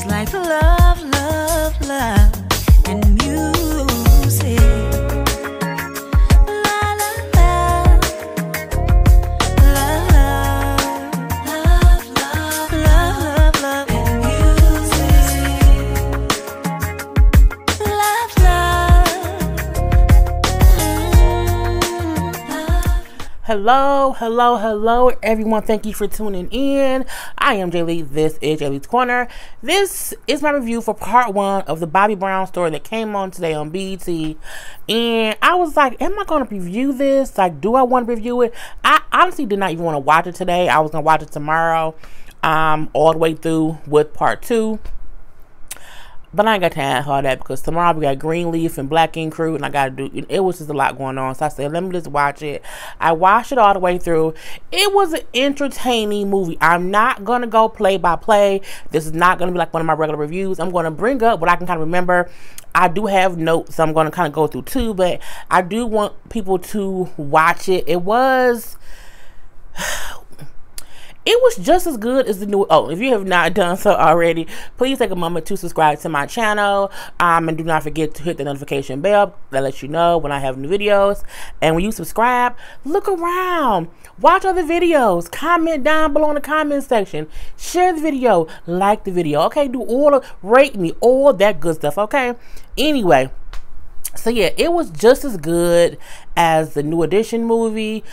like love, love, love, and music. La la la, love, love, love, love, love, and music. Love, love. Hello, everyone. Thank you for tuning in. I am Jay Lee. This is Jay Lee's Corner. This is my review for part 1 of the Bobby Brown story that came on today on BET. And I was like, am I going to review this? Like, do I want to review it? I honestly did not even want to watch it today. I was going to watch it tomorrow, all the way through with part 2. But I ain't got time for all that because tomorrow we got Greenleaf and Black Ink Crew, and I got to do, it was just a lot going on. So I said, let me just watch it. I watched it all the way through. It was an entertaining movie. I'm not going to go play by play. This is not going to be like one of my regular reviews. I'm going to bring up what I can kind of remember. I do have notes, so I'm going to kind of go through too, but I do want people to watch it. It was just as good as the new. Oh, if you have not done so already, please take a moment to subscribe to my channel. And do not forget to hit the notification bell that lets you know when I have new videos. And when you subscribe, look around, watch other videos, comment down below in the comment section, share the video, like the video. Okay, do all of, rate me, all that good stuff. Okay. Anyway. So yeah, it was just as good as the New Edition movie.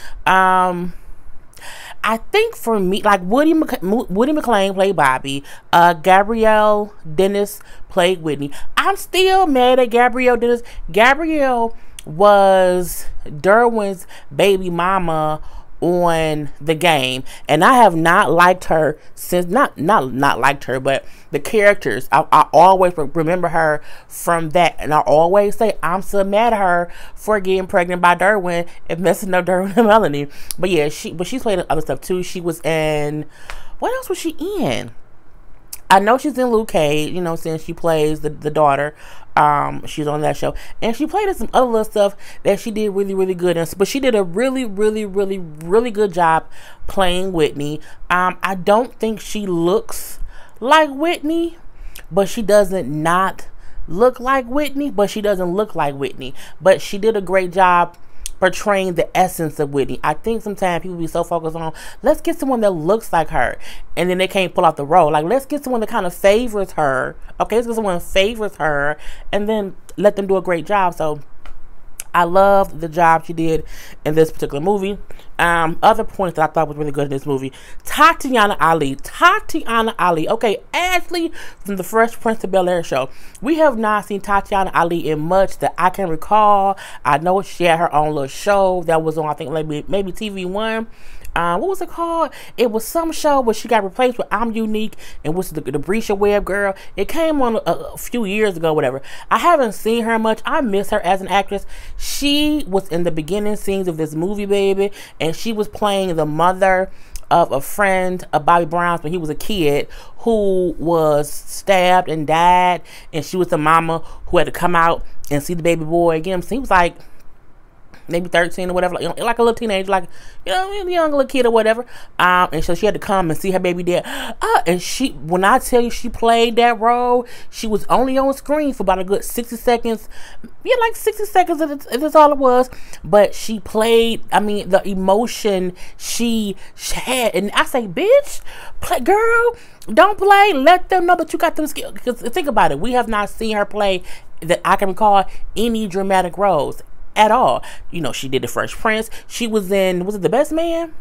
I think for me, like Woody McClain played Bobby, Gabrielle Dennis played Whitney. I'm still mad at Gabrielle Dennis. Gabrielle was Derwin's baby mama on The Game, and I have not liked her since, not liked her, but the characters, I always remember her from that, and I always say I'm so mad at her for getting pregnant by Derwin and messing up Derwin and Melanie. But yeah, she's played other stuff too. She was in, what else was she in? I know she's in Luke Cage, you know, since she plays the daughter. She's on that show, and she played in some other little stuff that she did really good in. But she did a really good job playing Whitney. I don't think she looks like Whitney, but she doesn't not look like Whitney, but she doesn't look like Whitney. But she did a great job portraying the essence of Whitney. I think sometimes people be so focused on, let's get someone that looks like her, and then they can't pull out the role. Like, let's get someone that kind of favors her. Okay, let's get someone that favors her, and then let them do a great job. So I loved the job she did in this particular movie. Other points that I thought was really good in this movie: Tatiana Ali. Okay, Ashley from the Fresh Prince of Bel-Air show. We have not seen Tatiana Ali in much that I can recall. I know she had her own little show that was on, I think, maybe TV One. What was it called? It was some show where she got replaced with I'm Unique and was the Brescia Webb girl. It came on a few years ago, whatever. I haven't seen her much. I miss her as an actress. She was in the beginning scenes of this movie, baby, and she was playing the mother of a friend of Bobby Brown's when he was a kid, who was stabbed and died, and she was the mama who had to come out and see the baby boy again. So he was like maybe 13 or whatever, like a little teenager, like, you know, a young little kid or whatever. And so she had to come and see her baby dad. And she, when I tell you she played that role, she was only on screen for about a good 60 seconds. Yeah, like 60 seconds if that's all it was. But she played, I mean, the emotion she had. And I say, bitch, play, girl, don't play. Let them know that you got them skills. Because think about it. We have not seen her play, that I can recall, any dramatic roles at all. You know, she did The Fresh Prince. She was in, was it The Best Man?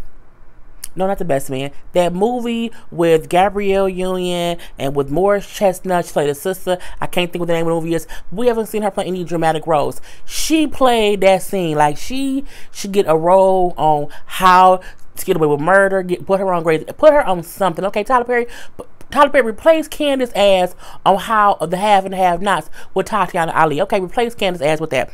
No, not The Best Man. That movie with Gabrielle Union and with Morris Chestnut. She played a sister. I can't think what the name of the movie is. We haven't seen her play any dramatic roles. She played that scene. Like, she should get a role on How to Get Away with Murder. Put her on Grey's. Put her on something. Okay, Tyler Perry replaced Candace ass on How of the Have and the Have-Nots with Tatiana Ali. Okay, replace Candace ass with that,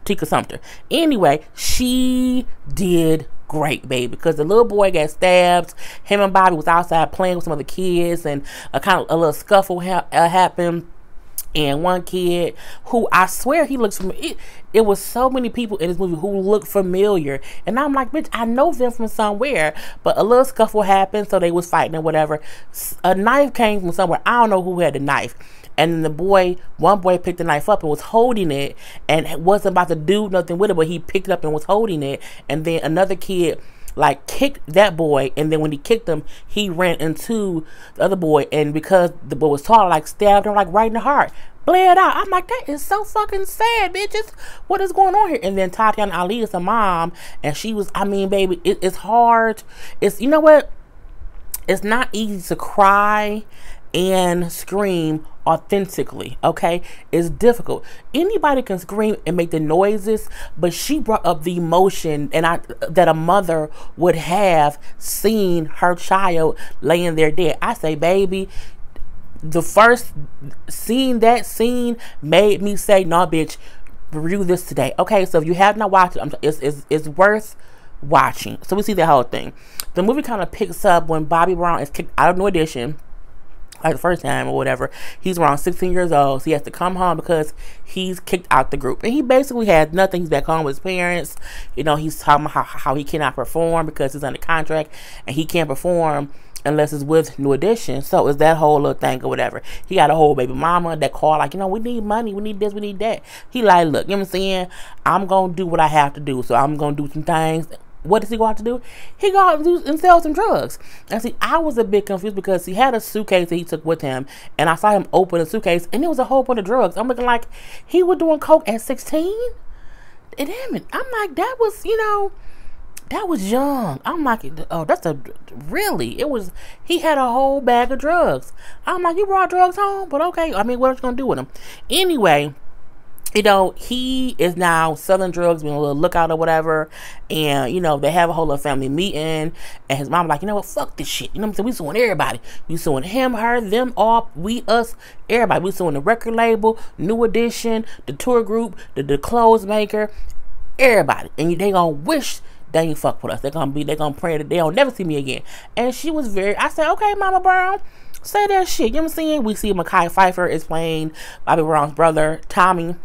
Tika Sumter. Anyway, she did great, baby, because the little boy got stabbed. Him and Bobby was outside playing with some other kids, and a little scuffle happened. And one kid who I swear he looks familiar. It was so many people in this movie who looked familiar. And I'm like, bitch, I know them from somewhere. But a little scuffle happened, so they was fighting or whatever. A knife came from somewhere. I don't know who had the knife. And one boy picked the knife up and was holding it and wasn't about to do nothing with it, but he picked it up and was holding it. And then another kid like kicked that boy, and then when he kicked him, he ran into the other boy, and because the boy was taller, like stabbed him like right in the heart, bled out. I'm like, that is so fucking sad, bitches. What is going on here? And then Tatiana Ali is a mom, and she was, I mean, baby, it's hard. It's, you know what? It's not easy to cry and scream authentically, okay? It's difficult. Anybody can scream and make the noises, but she brought up the emotion that a mother would have seen her child laying there dead. I say, baby, the first that scene made me say, no, bitch, review this today. Okay, so if you have not watched it, it's worth watching. So we see the whole thing. The movie kind of picks up when Bobby Brown is kicked out of New Edition, like the first time or whatever. He's around 16 years old, so he has to come home because he's kicked out the group. And he basically has nothing. He's back home with his parents. You know, he's talking about how he cannot perform because he's under contract and he can't perform unless it's with New Edition. So it's that whole little thing or whatever. He got a whole baby mama that called like, you know, we need money, we need this, we need that. He like, look, you know what I'm saying? I'm going to do what I have to do. So I'm going to do some things. What does he go out to do? He go out and sell some drugs. And see, I was a bit confused because he had a suitcase that he took with him, and I saw him open a suitcase, and it was a whole bunch of drugs. I'm looking like, he was doing coke at 16? And damn it, I'm like, that was, you know, that was young. I'm like, oh, he had a whole bag of drugs. I'm like, you brought drugs home? But okay, I mean, what are you going to do with them? Anyway, you know, he is now selling drugs, being a little lookout or whatever. And, you know, they have a whole little family meeting. And his mom like, you know what, fuck this shit. You know what I'm saying? We suing everybody. We suing him, her, them, all, we, us, everybody. We suing the record label, New Edition, the tour group, the clothes maker, everybody. And they gonna wish they ain't fuck with us. They gonna pray that they don't never see me again. And she was I said, okay, Mama Brown, say that shit. You know what I'm saying? We see Mekhi Phifer is playing Bobby Brown's brother, Tommy.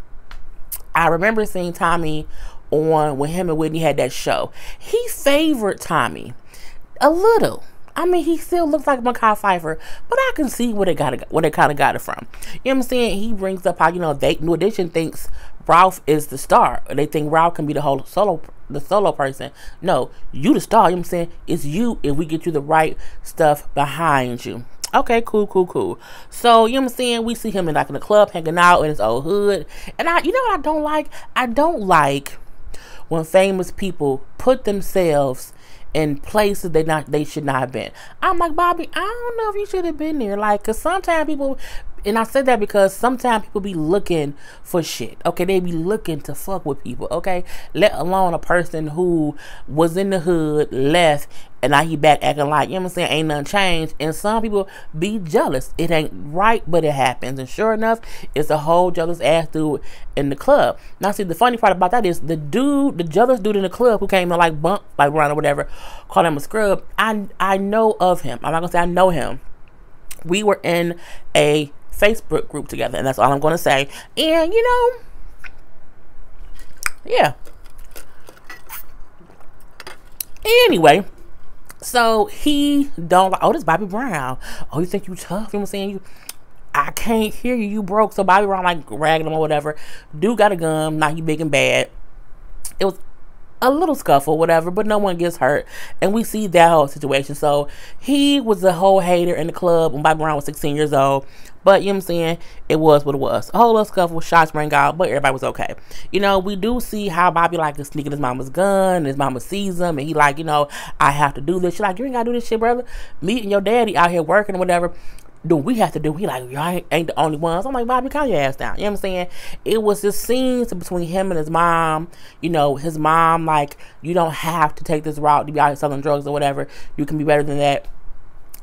I remember seeing Tommy on when him and Whitney had that show. He favored Tommy a little. I mean, he still looks like Mekhi Phifer, but I can see where they kind of got it from. You know what I'm saying? He brings up how, you know, New Edition thinks Ralph is the star. They think Ralph can be the solo person. No, you the star. You know what I'm saying? It's you if we get you the right stuff behind you. Okay, cool. So, you know what I'm saying? We see him in the club hanging out in his old hood. And you know what I don't like? I don't like when famous people put themselves in places they should not have been. I'm like, Bobby, I don't know if you should have been there. Like, because sometimes people, and I said that because sometimes people be looking for shit. Okay, they be looking to fuck with people. Okay, let alone a person who was in the hood, left, and now he back acting like, you know what I'm saying, ain't nothing changed. And some people be jealous. It ain't right, but it happens. And sure enough, it's a whole jealous ass dude in the club. Now, see, the funny part about that is the jealous dude in the club who came to like bump, like run or whatever, call him a scrub. I know of him. I'm not gonna say I know him. We were in a Facebook group together, and that's all I'm gonna say. And you know, yeah. Anyway, so he don't like, oh, this Bobby Brown. Oh, you think you tough? You know what I'm saying? I can't hear you. You broke. So Bobby Brown like ragging him or whatever. Dude got a gun. Now he big and bad. It was a little scuffle, whatever, but no one gets hurt. And we see that whole situation. So he was a whole hater in the club when Bobby Brown was 16 years old. But, you know what I'm saying, it was what it was. A whole little scuffle, shots rang out, but everybody was okay. You know, we do see how Bobby like is sneaking his mama's gun, and his mama sees him, and he like, you know, I have to do this. She like, you ain't gotta do this shit, brother. Me and your daddy out here working or whatever. Do we have to do? He like, y'all ain't the only ones. I'm like, Bobby, calm your ass down. You know what I'm saying? It was this scenes between him and his mom. You know, his mom like, you don't have to take this route to be out here selling drugs or whatever. You can be better than that.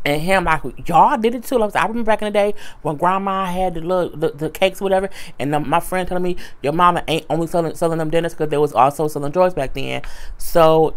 And him like, y'all did it too. Like, I remember back in the day when grandma had the cakes or whatever, and my friend telling me your mama ain't only selling them dinners because they was also selling drugs back then. So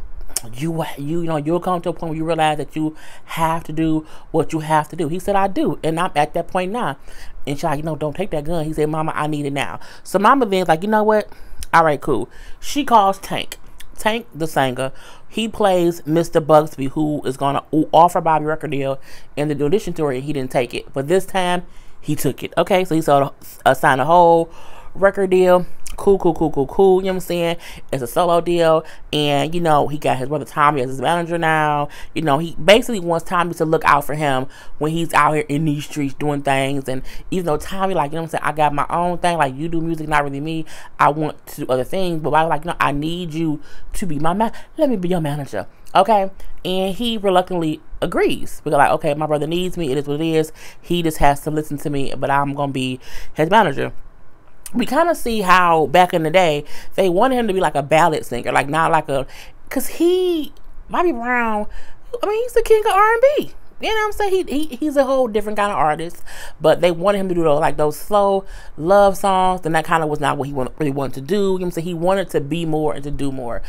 you'll come to a point where you realize that you have to do what you have to do. He said, I do. And I'm at that point now. And she's like, don't take that gun. He said, Mama, I need it now. So Mama then's like, you know what? All right, cool. She calls Tank. Tank, the singer, he plays Mr. Bugsby, who is going to offer Bobby a record deal in the new edition tour, and he didn't take it. But this time, he took it. Okay, so he signed a whole record deal. Cool. You know what I'm saying? It's a solo deal. And, he got his brother Tommy as his manager now. He basically wants Tommy to look out for him when he's out here in these streets doing things. And even though Tommy, like, you know what I'm saying, I got my own thing. Like, you do music, not really me. I want to do other things. But I was like, no, I need you to be my man. Let me be your manager. Okay? And he reluctantly agrees. Because, like, okay, my brother needs me. It is what it is. He just has to listen to me. But I'm going to be his manager. We kind of see how back in the day they wanted him to be like a ballad singer, like not like because Bobby Brown, I mean, he's the king of R&B. You know what I'm saying? He's a whole different kind of artist, but they wanted him to do those slow love songs, and that kind of was not what he really wanted to do. You know what I'm saying? He wanted to be more and to do more.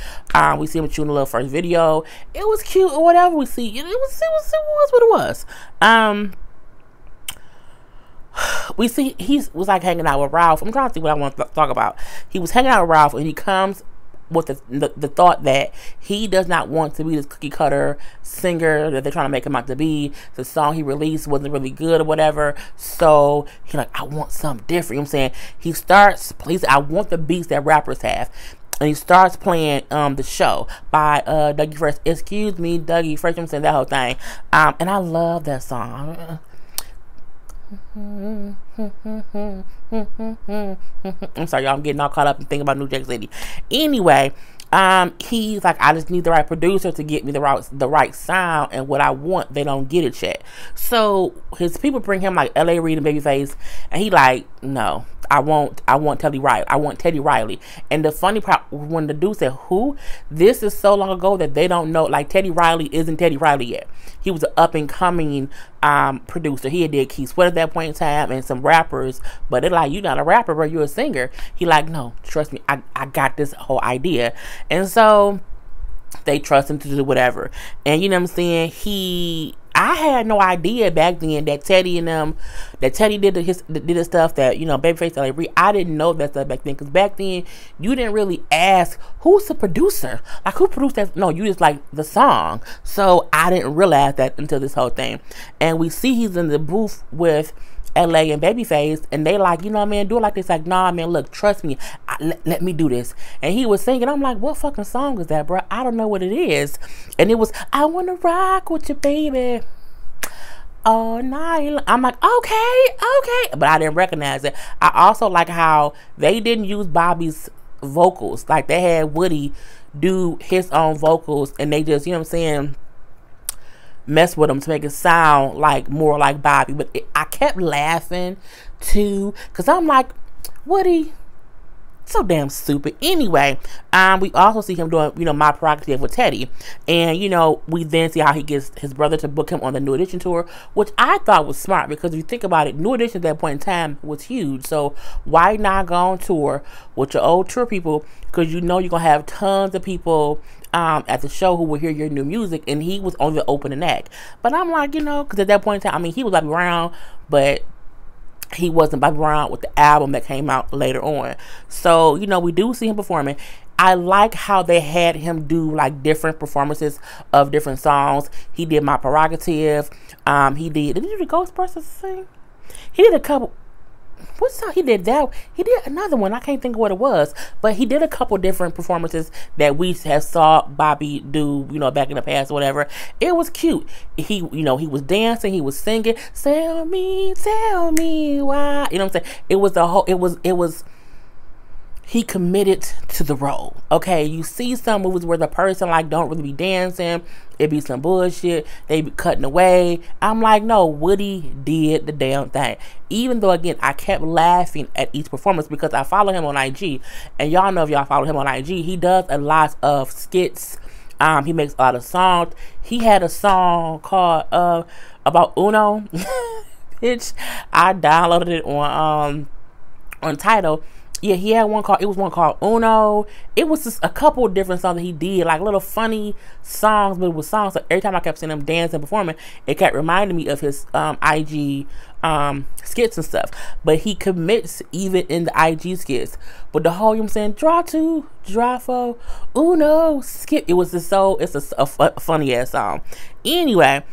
We see him shooting a little first video. It was cute or whatever. We see it was what it was. We see he was like hanging out with Ralph. I'm trying to see what I want to talk about. He was hanging out with Ralph, and he comes with the thought that he does not want to be this cookie cutter singer that they're trying to make him out to be. The song he released wasn't really good or whatever. So he's like, I want something different. You know what I'm saying? He starts, please, I want the beats that rappers have. And he starts playing the show by Dougie Fresh. Excuse me, Dougie Fresh. I'm saying that whole thing. And I love that song. I'm sorry, y'all. I'm getting all caught up and thinking about New Jack City. Anyway, he's like, I just need the right producer to get me the right sound, and what I want, they don't get it yet. So his people bring him like L.A. Reid and Babyface, and he like, no, I want Teddy Riley. I want Teddy Riley. And the funny part, when the dude said, who? This is so long ago that they don't know. Like, Teddy Riley isn't Teddy Riley yet. He was an up-and-coming producer. He did Keith Sweat at that point in time and some rappers. But they're like, you're not a rapper, bro. You're a singer. He like, no, trust me. I got this whole idea. And so they trust him to do whatever. And you know what I'm saying? I had no idea back then that Teddy did the stuff that, Babyface L.A. Reid. I didn't know that stuff back then, because back then you didn't really ask who's the producer, like who produced that. No, you just like the song. So I didn't realize that until this whole thing. And we see he's in the booth with LA and Babyface, and they like, do it like this. Like, nah, man, look, trust me, let me do this. And he was singing. I'm like, what fucking song is that, bro? I don't know what it is. And it was, I wanna rock with you, baby, all night. I'm like, okay, but I didn't recognize it. I also like how they didn't use Bobby's vocals. Like, they had Woody do his own vocals, and they just, mess with him to make it sound like more like Bobby. But I kept laughing too, because I'm like, Woody, so damn stupid. Anyway, we also see him doing, My Prerogative with Teddy. And, we then see how he gets his brother to book him on the New Edition tour, which I thought was smart, because if you think about it, New Edition at that point in time was huge. So why not go on tour with your old tour people? Because you're going to have tons of people at the show who will hear your new music, and he was on the opening act. But I'm like, because at that point in time, he was Bobby Brown, but he wasn't Bobby Brown with the album that came out later on. So, we do see him performing. I like how they had him do like different performances of different songs. He did My Prerogative. Did he do the Ghostbusters thing? He did a couple. What song he did that? He did another one. I can't think of what it was, but he did a couple different performances that we have saw Bobby do, back in the past or whatever. It was cute. He was dancing, he was singing. Tell me why. You know what I'm saying? It was. He committed to the role. Okay, you see some movies where the person like don't really be dancing. It be some bullshit. They be cutting away. I'm like, no, Woody did the damn thing. Even though, again, I kept laughing at each performance because I follow him on IG. And y'all know, if y'all follow him on IG, he does a lot of skits. He makes a lot of songs. He had a song called about Uno. Bitch, I downloaded it on Tidal. Yeah, he had one called, it was one called Uno. It was just a couple of different songs that he did, like little funny songs, but it was songs. So every time I kept seeing him dancing, performing, it kept reminding me of his IG skits and stuff. But he commits even in the IG skits. But the whole, you know what I'm saying, draw two, draw four, Uno, skip. It was just so, it's a funny ass song. Anyway,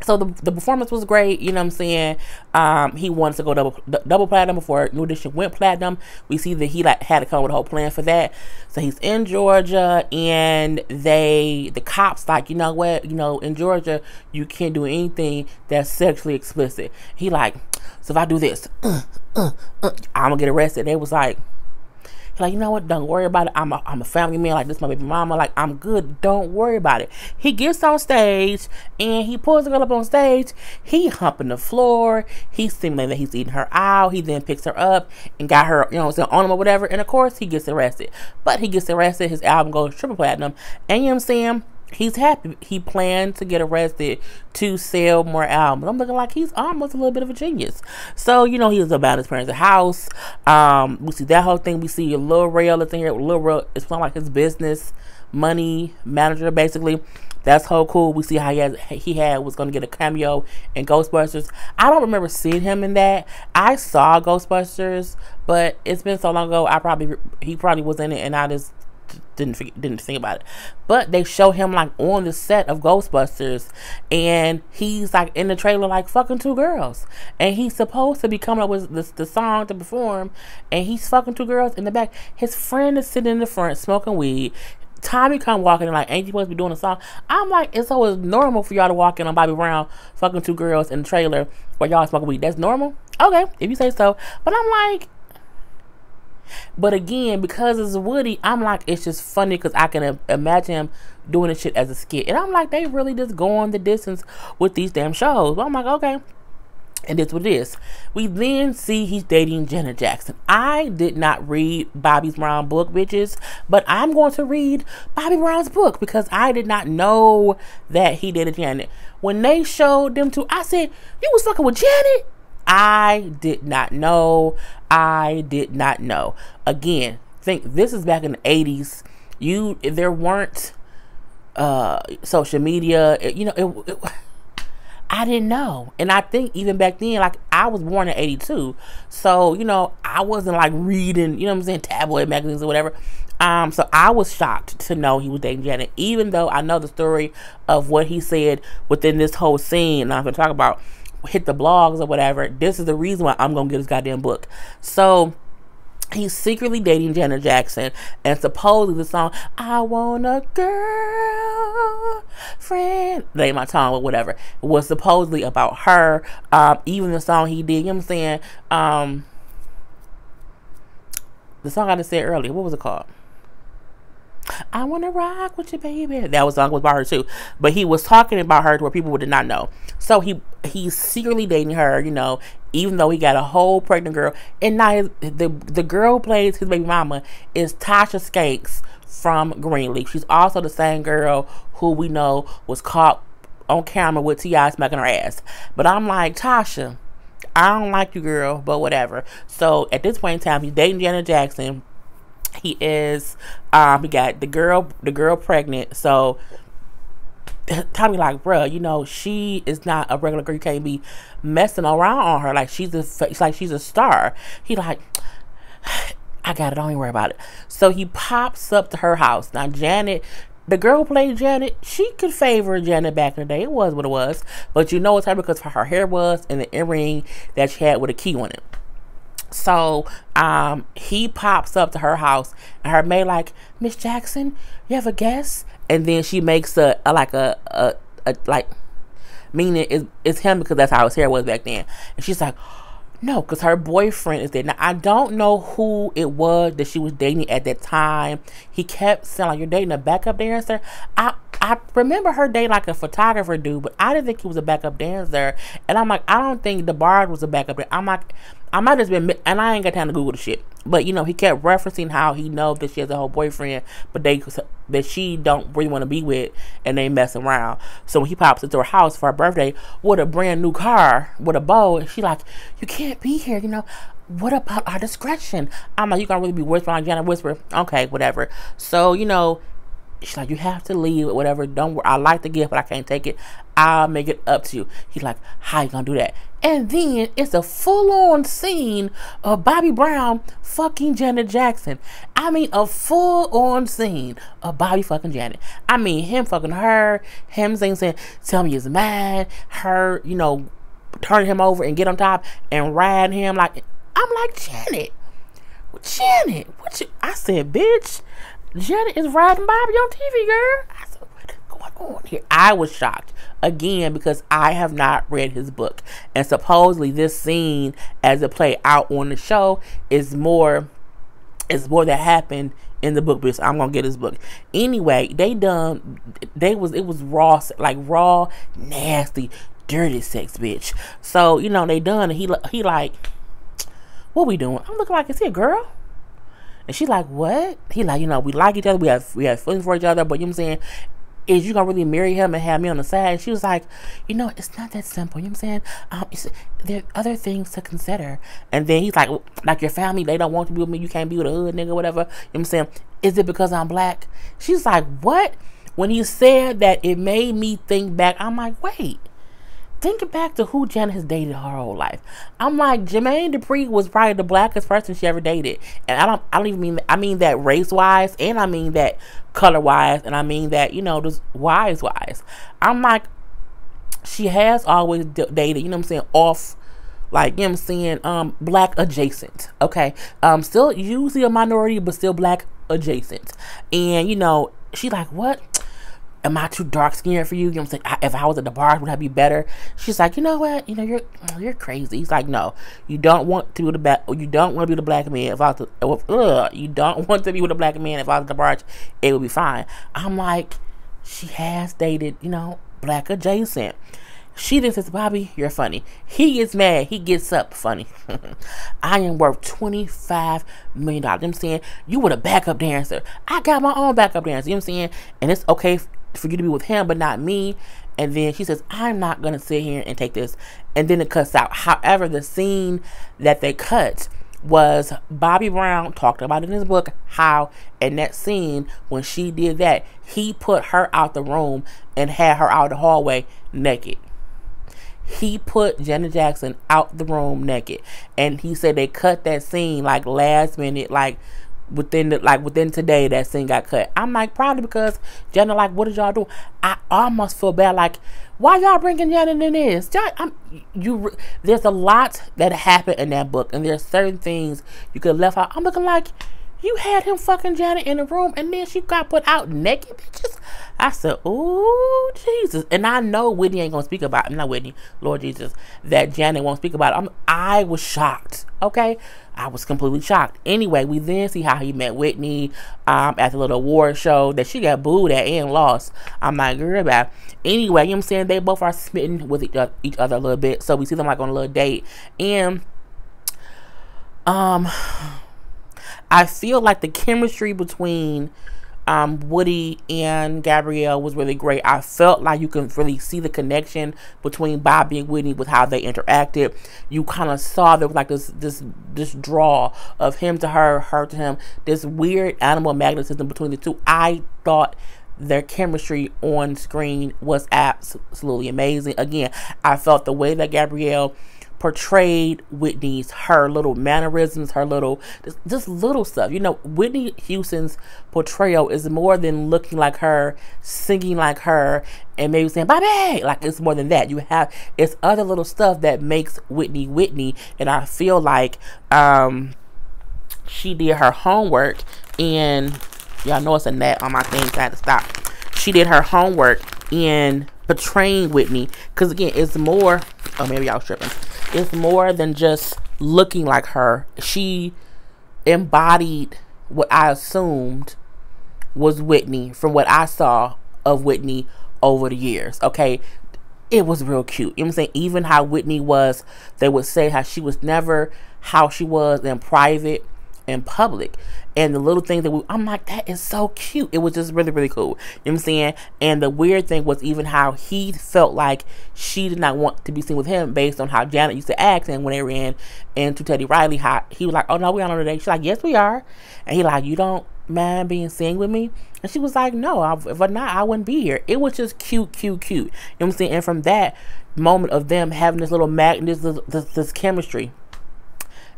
so the performance was great, you know what I'm saying. He wanted to go double platinum before New Edition went platinum. We see that he like had to come with a whole plan for that. So he's in Georgia, and the cops like, you know what, you know, in Georgia you can't do anything that's sexually explicit. He like, so if I do this, I'm gonna get arrested. They was like, you know what, don't worry about it. I'm a family man, like this my baby mama, like I'm good, don't worry about it. He gets on stage and he pulls the girl up on stage. He humping the floor. He's simulating that he's eating her out. He then picks her up and got her, you know, on him or whatever. And of course he gets arrested. But he gets arrested, his album goes triple platinum, and you know what I'm saying, he's happy. He planned to get arrested to sell more albums. I'm looking like he's almost a little bit of a genius. So, you know, he was about his parents' house. We see that whole thing. We see Lil Rel that's in here. Lil Rel is playing like his business money manager, basically. That's so cool. We see how he was going to get a cameo in Ghostbusters. I don't remember seeing him in that. I saw Ghostbusters, but it's been so long ago. He probably was in it, and I just didn't think about it. But they show him like on the set of Ghostbusters, and he's like in the trailer like fucking two girls, and he's supposed to be coming up with the song to perform, and he's fucking two girls in the back. His friend is sitting in the front smoking weed. Tommy come walking in like, ain't you supposed to be doing a song? I'm like, it's always normal for y'all to walk in on Bobby Brown fucking two girls in the trailer while y'all smoking weed. That's normal? Okay, if you say so. But I'm like, but again, because it's Woody, I'm like, it's just funny because I can imagine him doing this shit as a skit. And I'm like, they really just go on the distance with these damn shows. But I'm like, okay. And that's what it is. We then see he's dating Janet Jackson. I did not read Bobby Brown's book, bitches, but I'm going to read Bobby Brown's book because I did not know that he dated Janet. When they showed them two, I said, you was fucking with Janet? I did not know. Again, think this is back in the 80s. There weren't social media. I didn't know. And I think even back then, like, I was born in 82. So, you know, I wasn't like reading, you know what I'm saying, tabloid magazines or whatever. So I was shocked to know he was dating Janet, even though I know the story of what he said within this whole scene. And I'm going to talk about hit the blogs or whatever. This is the reason why I'm gonna get his goddamn book. So he's secretly dating Janet Jackson, and supposedly the song I Want a Girlfriend, that ain't my tongue, but whatever, was supposedly about her. Even the song he did, you know what I'm saying, the song I just said earlier, what was it called? I wanna rock with you, baby. That was song was about her too, but he was talking about her to where people did not know. So he's secretly dating her, you know, even though he got a whole pregnant girl. And now the girl who plays his baby mama is Tasha Skanks from Greenleaf. She's also the same girl who we know was caught on camera with T.I. smacking her ass. But I'm like, Tasha, I don't like you, girl, but whatever. So at this point in time, he's dating Janet Jackson. He is, he got the girl pregnant. So Tommy like, bruh, you know, she is not a regular girl. You can't be messing around on her. Like, she's a star. He like, I got it, don't even worry about it. So he pops up to her house. Now Janet, the girl who played Janet, she could favor Janet back in the day. It was what it was. But you know it's her because her hair was and the earring that she had with a key on it. So he pops up to her house, and her maid like, Miss Jackson, you have a guest? And then she makes a meaning it's him because that's how his hair was back then. And she's like, no, because her boyfriend is there. Now I don't know who it was that she was dating at that time. He kept saying like, you're dating a backup dancer. I remember her dating like a photographer dude, but I didn't think he was a backup dancer. And I'm like, I don't think the Bard was a backup dancer. I'm like, I might have been, and I ain't got time to Google the shit. But, you know, he kept referencing how he knows that she has a whole boyfriend, but that she don't really want to be with, and they messing around. So when he pops into her house for her birthday with a brand new car, with a bow, and she like, you can't be here, you know. what about our discretion? I'm like, you gonna really be whispering like Janet Whisper? Okay, whatever. So, you know, she's like, you have to leave, whatever. Don't worry. I like the gift, but I can't take it. I'll make it up to you. He's like, how you gonna do that? And then it's a full-on scene of Bobby Brown fucking Janet Jackson. I mean, a full-on scene of Bobby fucking Janet. I mean, him fucking her, him saying, tell me he's mad, her, you know, turning him over and get on top and riding him like, I'm like, Janet, what you, I said, bitch, Janet is riding Bobby on TV, girl. I said, what's going on here? I was shocked again because I have not read his book, and supposedly this scene, as it played out on the show, is more that happened in the book. Because I'm gonna get his book anyway. It was raw, like raw, nasty, dirty sex, bitch. So you know they done. And he like, what we doing? I'm looking like, is he a girl? And she like, what? He like, you know, we like each other. We have feelings for each other. But you know what I'm saying? Is you gonna really marry him and have me on the side? And she was like, you know, it's not that simple. You know what I'm saying? There are other things to consider. And then he's like your family, they don't want to be with me. You can't be with a hood nigga, whatever. You know what I'm saying? Is it because I'm black? She's like, what? When he said that, it made me think back. I'm like, wait. Thinking back to who Janet has dated her whole life. I'm like, Jermaine Dupri was probably the blackest person she ever dated. And I don't even mean that. I mean that race-wise, and I mean that color-wise, and I mean that, you know, just wise-wise. I'm like, she has always dated, you know what I'm saying, off, like, you know what I'm saying, black adjacent, okay? Still usually a minority, but still black adjacent. And, you know, she's like, what? Am I too dark skinned for you? You know what I'm saying? If I was at the bar, would I be better? She's like, you know what? You know, you're crazy. He's like, no, you don't want to be you don't want to be the black man. You don't want to be with a black man. If I was at the bar, it would be fine. I'm like, she has dated, you know, black adjacent. She then says, Bobby, you're funny. He gets mad. He gets up funny. I am worth $25 million. You know what I'm saying? You were the backup dancer. I got my own backup dancer. You know what I'm saying? And it's okay for you to be with him, but not me. And then she says, I'm not going to sit here and take this. And then it cuts out. However, the scene that they cut was Bobby Brown talked about in his book how in that scene when she did that, he put her out the room and had her out the hallway naked. He put Janet Jackson out the room naked. And he said they cut that scene like last minute, like within today, that scene got cut. I'm like, probably because Janet, like, what did y'all do? I almost feel bad, like, why y'all bringing Janet in this? There's a lot that happened in that book, and there's certain things you could have left out. I'm looking like, you had him fucking Janet in the room, and then she got put out naked, bitches. I said, oh, Jesus. And I know Whitney ain't gonna speak about it. Not Whitney, Lord Jesus, that Janet won't speak about it. I was shocked, okay? I was completely shocked. Anyway, we then see how he met Whitney at the little award show that she got booed at and lost. I'm like, girl, about. Anyway, you know what I'm saying? They both are smitten with each other a little bit. So we see them like on a little date. And I feel like the chemistry between Woody and Gabrielle was really great. I felt like you can really see the connection between Bobby and Whitney with how they interacted. You kind of saw there was like this draw of him to her, her to him, this weird animal magnetism between the two. I thought their chemistry on screen was absolutely amazing. Again, I felt the way that Gabrielle portrayed Whitney's, her little mannerisms, her little, just little stuff. You know, Whitney Houston's portrayal is more than looking like her, singing like her, and maybe saying, Bobby! Like, it's more than that. It's other little stuff that makes Whitney, Whitney, and I feel like she did her homework, and y'all know it's a net on my thing, so I had to stop. She did her homework in portraying Whitney, because again, it's more, oh, maybe y'all tripping. It's more than just looking like her. She embodied what I assumed was Whitney from what I saw of Whitney over the years. Okay, it was real cute. You know what I'm saying? Even how Whitney was, they would say how she was never how she was in private in public. And the little things that I'm like, that is so cute. It was just really, really cool. You know what I'm saying? And the weird thing was even how he felt like she did not want to be seen with him based on how Janet used to act. And when they ran into Teddy Riley, how he was like, oh no, we on a date. She's like, yes, we are. And he like, you don't mind being seen with me? And she was like, no, if not, I wouldn't be here. It was just cute. You know what I'm saying? And from that moment of them having this little this chemistry,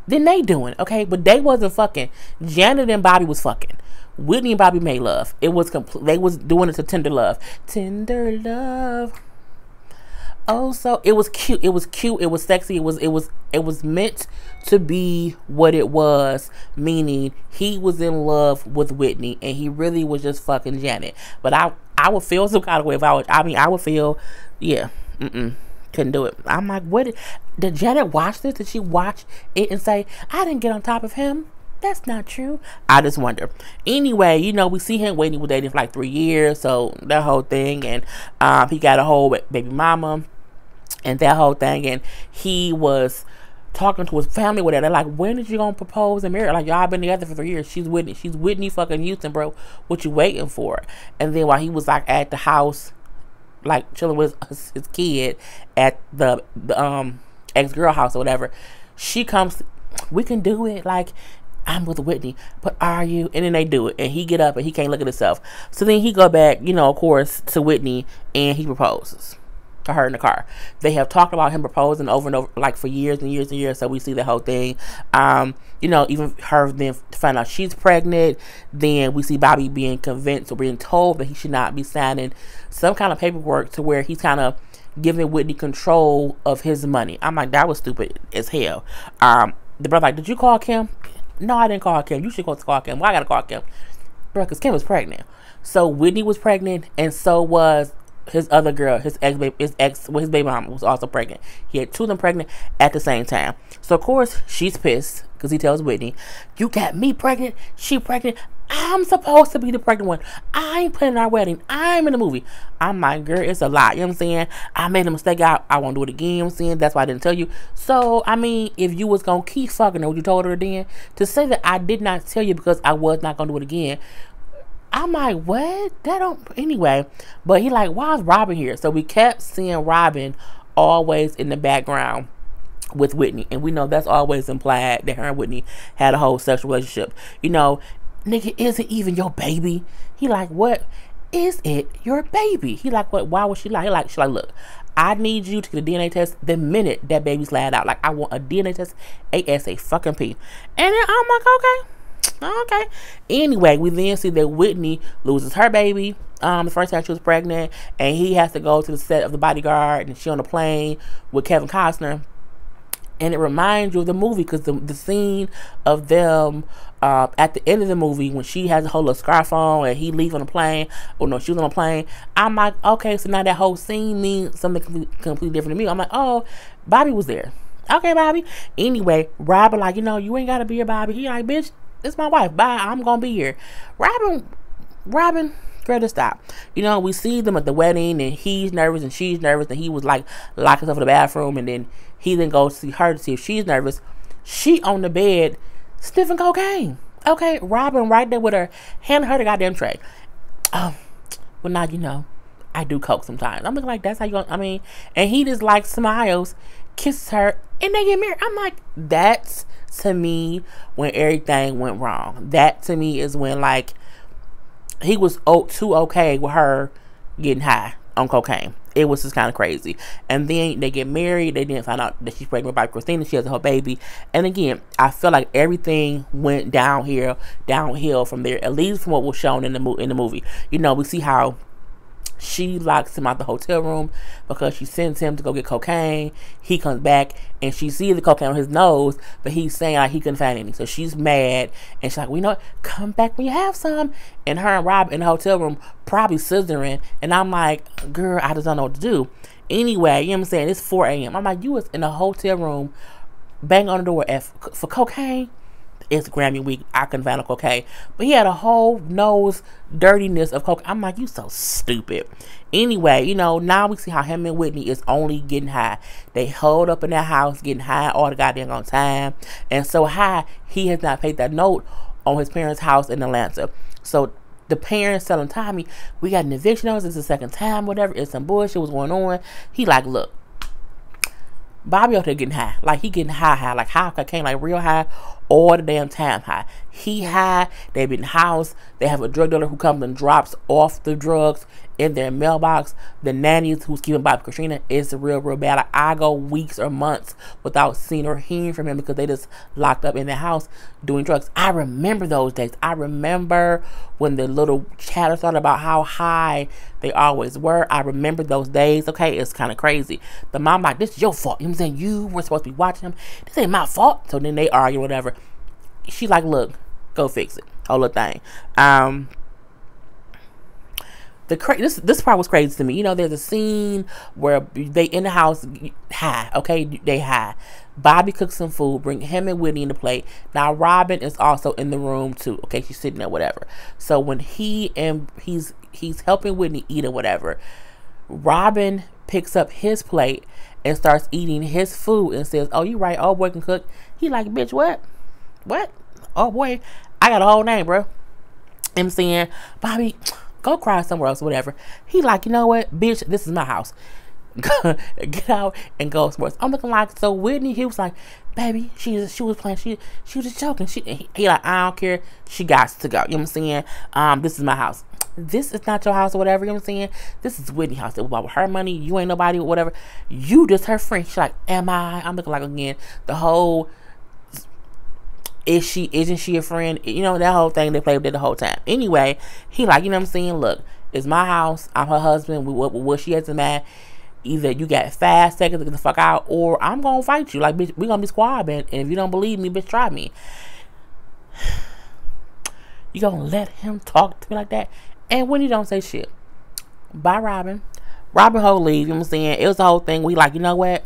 then they doing, okay? But they wasn't fucking. Janet and Bobby was fucking. Whitney and Bobby made love. It was complete. They was doing it to tender love. Tender love. Oh, so it was cute. It was cute. It was sexy. It was meant to be what it was. Meaning he was in love with Whitney and he really was just fucking Janet. But I would feel some kind of way if I would feel, yeah, couldn't do it. I'm like, what? Did Janet watch this? Did she watch it and say, I didn't get on top of him? That's not true. I just wonder. Anyway, you know, we see him waiting with dating for like 3 years. So that whole thing. And he got a whole baby mama and that whole thing. And he was talking to his family with her. They're like, when did you gonna propose and marry? Like, y'all been together for 3 years. She's Whitney fucking Houston, bro. What you waiting for? And then while he was like at the house, like chilling with his kid at the ex-girl house or whatever, she comes, we can do it, like, I'm with Whitney, but are you? And then they do it, and he get up and he can't look at himself. So then he go back, you know, of course, to Whitney, and he proposes to her in the car. They have talked about him proposing over and over, like for years and years and years. So we see the whole thing. You know, even her then to find out she's pregnant. Then we see Bobby being convinced or being told that he should not be signing some kind of paperwork to where he's kind of giving Whitney control of his money. I'm like, that was stupid as hell. The brother like, did you call Kim? No, I didn't call Kim. You should go to call Kim. Why I gotta call Kim? Bro, because Kim was pregnant. So Whitney was pregnant, and so was his other girl, his baby mama was also pregnant. He had two of them pregnant at the same time. So of course she's pissed because he tells Whitney, you got me pregnant, she pregnant, I'm supposed to be the pregnant one. I ain't planning our wedding. I'm in the movie. I'm like, girl, it's a lot. You know what I'm saying? I made a mistake. I won't do it again. You know what I'm saying? That's why I didn't tell you. So, I mean, if you was going to keep fucking her, would you told her then? To say that I did not tell you because I was not going to do it again, I'm like, what? That don't... Anyway. But he like, why is Robyn here? So we kept seeing Robyn always in the background with Whitney. And we know that's always implied that her and Whitney had a whole sexual relationship. You know, nigga, is it even your baby? He like, what? Is it your baby? He like, what? Why would she lie? She like, look, I need you to get a DNA test the minute that baby's laid out. Like, I want a DNA test ASAP. And then I'm like, okay. Anyway, we then see that Whitney loses her baby the first time she was pregnant, and he has to go to the set of The Bodyguard, and she on the plane with Kevin Costner. And it reminds you of the movie because the scene of them at the end of the movie when she has a whole little scarf on and he leaves on the plane, or no, she was on a plane. I'm like, okay, so now that whole scene means something completely different to me. I'm like, oh, Bobby was there. Okay, Bobby. Anyway, Robyn like, you know, you ain't got to be here, Bobby. He like, bitch, it's my wife. Bye, I'm going to be here. Robyn, girl, to stop. You know, we see them at the wedding and he's nervous and she's nervous and he was like locked himself in the bathroom, and then he then goes to see her to see if she's nervous. She on the bed sniffing cocaine. Okay, Robyn right there with her hand her the goddamn tray. Oh, well now you know I do coke sometimes. I'm looking like, that's how you gonna, I mean, and he just like smiles, kisses her, and they get married. I'm like, that's to me when everything went wrong. That to me is when like he was too okay with her getting high on cocaine. It was just kind of crazy. And then they get married. They didn't find out that she's pregnant by Christina. She has her baby. And again, I feel like everything went downhill from there. At least from what was shown in the movie. You know, we see how she locks him out the hotel room because she sends him to go get cocaine. He comes back and she sees the cocaine on his nose, but he's saying like he couldn't find any. So she's mad and she's like, well, you know what? Come back when you have some. And her and Rob in the hotel room probably scissoring. And I'm like, girl, I just don't know what to do. Anyway, you know what I'm saying? It's 4 a.m. I'm like, you was in a hotel room banging on the door for cocaine? It's Grammy week. I couldn't find no cocaine. But he had a whole nose dirtiness of coke. I'm like, you so stupid. Anyway, you know, now we see how him and Whitney is only getting high. They hold up in that house, getting high all the goddamn on time. And so high, he has not paid that note on his parents' house in Atlanta. So the parents telling Tommy, we got an eviction notice. It's the second time, whatever. It's some bullshit was going on. He like, look, Bobby out there getting high. Like, he getting high. Like, high cocaine, like real high all the damn time high. He high. They been housed. They have a drug dealer who comes and drops off the drugs in their mailbox. The nannies who's keeping Bobby Katrina is real bad. Like, I go weeks or months without seeing or hearing from him because they just locked up in their house doing drugs. I remember those days. I remember when the little chatter started about how high they always were. I remember those days. Okay, it's kind of crazy. The mom like, this is your fault. You know what I'm saying? You were supposed to be watching him. This ain't my fault. So then they argue, whatever. She like, look, go fix it. Whole little thing. This part was crazy to me. You know, there's a scene where they in the house high. Okay, they high. Bobby cooks some food, bring him and Whitney in the plate. Now Robyn is also in the room too. Okay, she's sitting there, whatever. So when he's helping Whitney eat or whatever, Robyn picks up his plate and starts eating his food and says, "Oh, you right? Old boy can cook." He like, bitch, what? What? Oh boy, I got a whole name, bro. I'm saying, Bobby, go cry somewhere else, whatever. He like, you know what, bitch, this is my house. Get out and go somewhere else. I'm looking like, so Whitney, he was like, baby, she was playing, she was just joking. He like, I don't care, she got to go. You know what I'm saying? This is my house. This is not your house or whatever. You know what I'm saying? This is Whitney's house. It was about her money. You ain't nobody or whatever. You just her friend. She's like, am I? I'm looking like, again, the whole, isn't she a friend? You know, that whole thing they played with it the whole time. Anyway, he like, you know what I'm saying? Look, it's my house. I'm her husband. What she has to mad. Either you got 5 seconds to get the fuck out, or I'm gonna fight you. Like, bitch, we gonna be squabbing. And if you don't believe me, bitch, try me. You gonna let him talk to me like that? And when he don't say shit. Bye, Robyn. Robyn whole leave. You know what I'm saying? It was the whole thing. We like, you know what?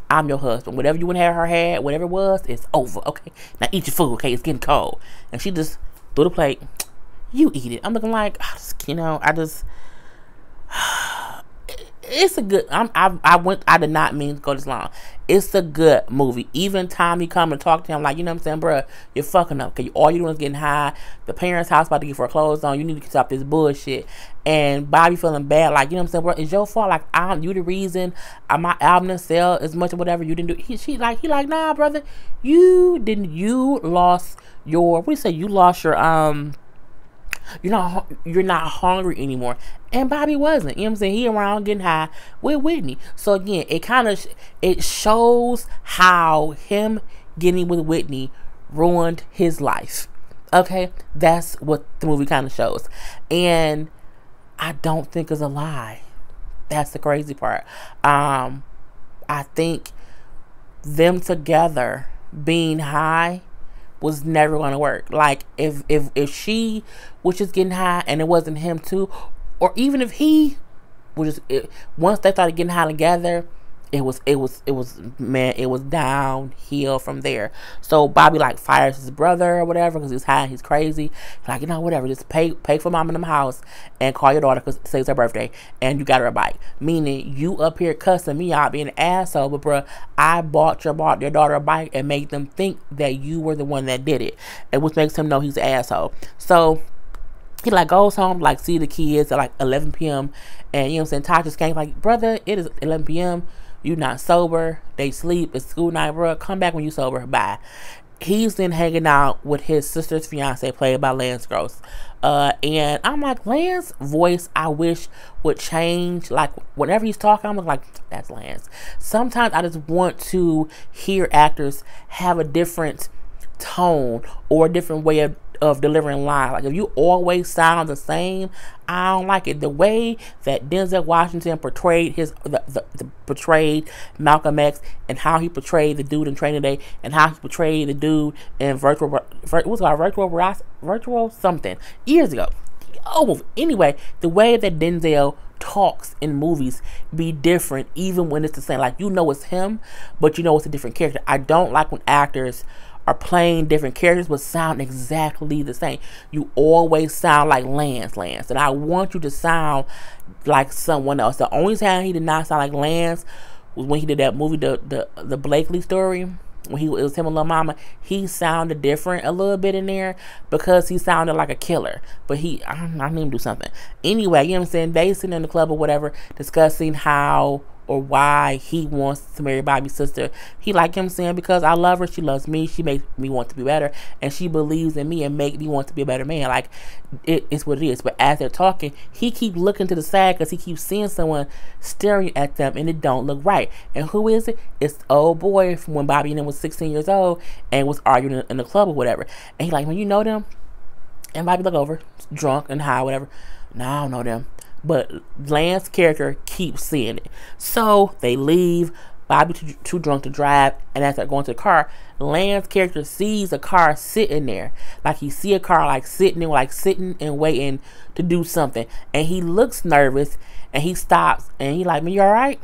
I'm your husband. Whatever you want to have her had, whatever it was, it's over. Okay, now eat your food. Okay, it's getting cold. And she just threw the plate. You eat it. I'm looking like, you know, it's a good. I did not mean to go this long. It's a good movie. Even Tommy come and talk to him like, you know what I'm saying, bruh, you're fucking up. Okay, all you doing is getting high. The parents' house about to get foreclosed on. You need to stop this bullshit. And Bobby feeling bad, like, you know what I'm saying, bro, it's your fault. Like, you the reason my album didn't sell as much or whatever. You didn't do. He like, nah, brother, you didn't. You lost your. What do you say? You lost your You're not hungry anymore. And Bobby wasn't. You know what I'm saying? He around getting high with Whitney. So again, it shows how him getting with Whitney ruined his life. Okay? That's what the movie kind of shows. And I don't think it's a lie. That's the crazy part. I think them together being high was never going to work. Like, if she was just getting high and it wasn't him too, or even if he was just, once they started getting high together, it was downhill from there. So Bobby like fires his brother or whatever because he's high, he's crazy. Like, you know, whatever, just pay for mom in them house and call your daughter because today's her birthday and you got her a bike. Meaning you up here cussing me out, being an asshole, but bruh, I bought your daughter a bike and made them think that you were the one that did it, and which makes him know he's an asshole. So he like goes home, like see the kids at like 11 p.m. and you know what I'm saying, Tasha's came like, brother, it is 11 p.m. You not sober. They sleep. It's school night, bro. Come back when you sober. Bye. He's then hanging out with his sister's fiance, played by Lance Gross. And I'm like, Lance's voice, I wish would change. Like, whenever he's talking, I'm like, that's Lance. Sometimes I just want to hear actors have a different tone or a different way of delivering lines. Like, if you always sound the same, I don't like it. The way that Denzel Washington portrayed portrayed Malcolm X, and how he portrayed the dude in Training Day, and how he portrayed the dude in virtual something years ago. Oh, anyway, the way that Denzel talks in movies be different, even when it's the same. Like, you know it's him, but you know it's a different character. I don't like when actors are playing different characters but sound exactly the same. You always sound like Lance, and I want you to sound like someone else. The only time he did not sound like Lance was when he did that movie, the Blakely story. When it was him and Lil Mama, he sounded different a little bit in there because he sounded like a killer. But I need him to do something. Anyway, you know what I'm saying? They sitting in the club or whatever, discussing how or why he wants to marry Bobby's sister. He like him saying, because I love her, she loves me, she makes me want to be better, and she believes in me and make me want to be a better man. Like, it's what it is. But as they're talking, he keeps looking to the side because he keeps seeing someone staring at them and it don't look right. And who is it? It's the old boy from when Bobby and him was 16 years old and was arguing in the club or whatever. And he like, when you know them? And Bobby look over, drunk and high, whatever. No, I don't know them. But Lance's character keeps seeing it. So they leave. Bobby too drunk to drive. And as they're going to the car, Lance's character sees a car sitting there. Like he see a car like sitting and waiting to do something. And he looks nervous. And he stops. And he like, man, you alright?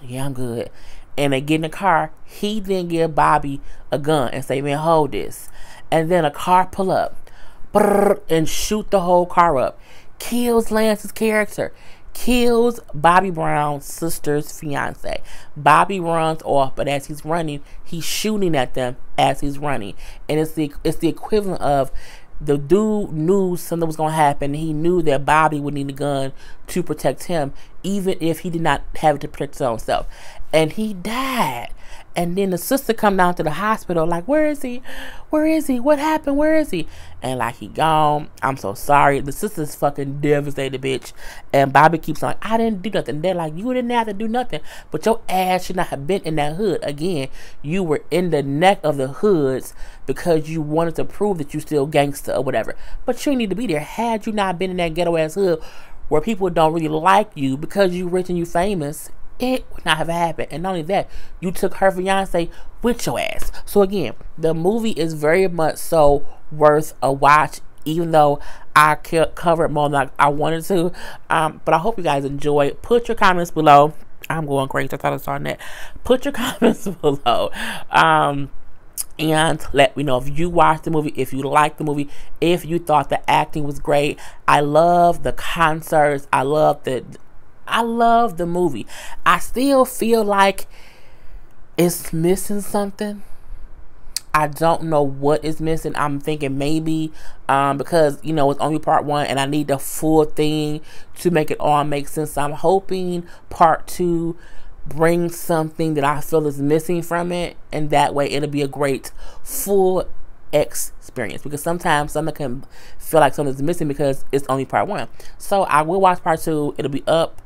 Yeah, I'm good. And they get in the car. He then give Bobby a gun and say, man, hold this. And then a car pull up. And shoot the whole car up. Kills Lance's character. Kills Bobby Brown's sister's fiance. Bobby runs off, but as he's running, he's shooting at them as he's running. And it's the equivalent of the dude knew something was going to happen. He knew that Bobby would need a gun to protect him, even if he did not have it to protect his own self. And he died. And then the sister come down to the hospital like, where is he? Where is he? What happened? Where is he? And like, he gone. I'm so sorry. The sister's fucking devastated, bitch. And Bobby keeps on, I didn't do nothing. They're like, you didn't have to do nothing. But your ass should not have been in that hood. Again, you were in the neck of the hoods because you wanted to prove that you still gangster or whatever. But you didn't need to be there. Had you not been in that ghetto ass hood where people don't really like you because you rich and you famous, it would not have happened. And not only that, you took her fiance with your ass. So again, the movie is very much so worth a watch, even though I covered more than I wanted to. But I hope you guys enjoy. Put your comments below. I'm going crazy. I thought I was starting that. Put your comments below. And let me know if you watched the movie, if you liked the movie, if you thought the acting was great. I love the concerts. I love the movie. I still feel like it's missing something. I don't know what is missing. I'm thinking maybe because, you know, it's only part 1 and I need the full thing to make it all make sense. I'm hoping part 2 brings something that I feel is missing from it, and that way it'll be a great full experience, because sometimes something can feel like something's missing because it's only part 1. So I will watch part 2. It'll be up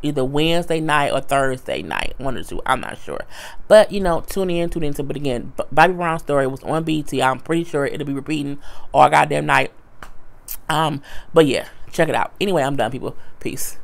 either Wednesday night or Thursday night, 1 or 2, I'm not sure, but you know, tune in. But again, Bobby Brown's story was on BT. I'm pretty sure it'll be repeating all goddamn night. But yeah, check it out. Anyway, I'm done, people. Peace.